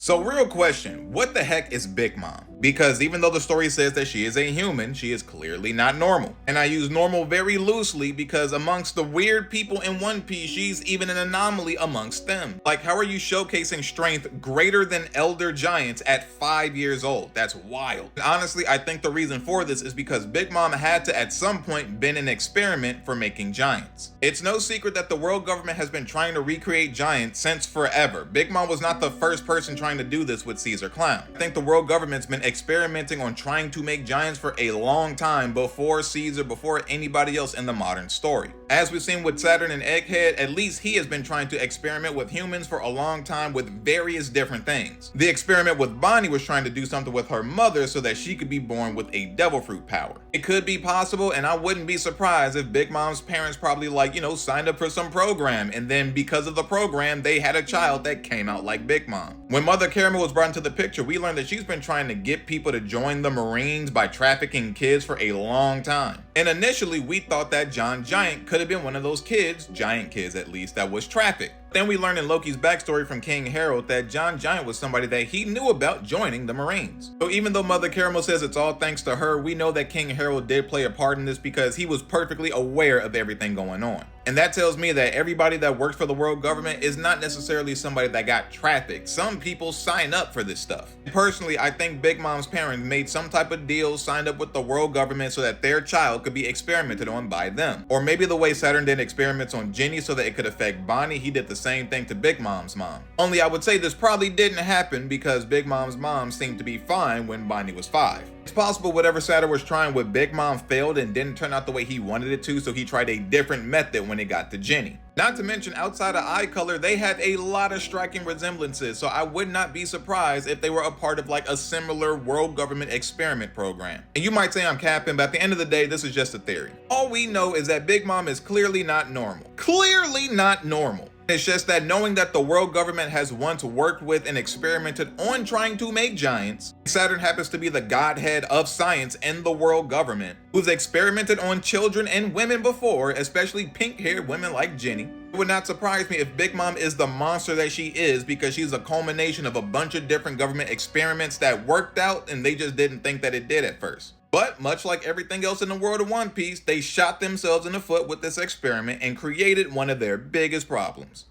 So real question, what the heck is Big Mom? Because even though the story says that she is a human, she is clearly not normal. And I use normal very loosely because amongst the weird people in One Piece, she's even an anomaly amongst them. Like, how are you showcasing strength greater than elder giants at 5 years old? That's wild. And honestly, I think the reason for this is because Big Mom had to at some point been an experiment for making giants. It's no secret that the world government has been trying to recreate giants since forever. Big Mom was not the first person trying to do this with Caesar Clown. I think the world government's been experimenting on trying to make giants for a long time before Caesar, before anybody else in the modern story. As we've seen with Saturn and Egghead, at least he has been trying to experiment with humans for a long time with various different things. The experiment with Bonnie was trying to do something with her mother so that she could be born with a devil fruit power. It could be possible, and I wouldn't be surprised if Big Mom's parents probably signed up for some program, and then because of the program, they had a child that came out like Big Mom. When Mother Caramel was brought into the picture, we learned that she's been trying to get people to join the Marines by trafficking kids for a long time. And initially, we thought that John Giant could have been one of those kids, giant kids at least, that was trafficked. Then we learned in Loki's backstory from King Harold that John Giant was somebody that he knew about joining the Marines. So even though Mother Caramel says it's all thanks to her, we know that King Harold did play a part in this because he was perfectly aware of everything going on. And that tells me that everybody that works for the world government is not necessarily somebody that got trafficked. Some people sign up for this stuff. Personally, I think Big Mom's parents made some type of deal, signed up with the world government so that their child could be experimented on by them. Or maybe the way Saturn did experiments on Jenny so that it could affect Bonnie, he did the same thing to Big Mom's mom. Only I would say this probably didn't happen because Big Mom's mom seemed to be fine when Bonnie was 5. It's possible whatever Saturn was trying with Big Mom failed and didn't turn out the way he wanted it to, so he tried a different method when it got to Jenny. Not to mention, outside of eye color, they have a lot of striking resemblances, so I would not be surprised if they were a part of a similar world government experiment program. And you might say I'm capping, but at the end of the day, this is just a theory. All we know is that Big Mom is clearly not normal. Clearly not normal. It's just that knowing that the world government has once worked with and experimented on trying to make giants, Saturn happens to be the godhead of science in the world government, who's experimented on children and women before, especially pink-haired women like Jenny. It would not surprise me if Big Mom is the monster that she is because she's a culmination of a bunch of different government experiments that worked out and they just didn't think that it did at first. But much like everything else in the world of One Piece, they shot themselves in the foot with this experiment and created one of their biggest problems.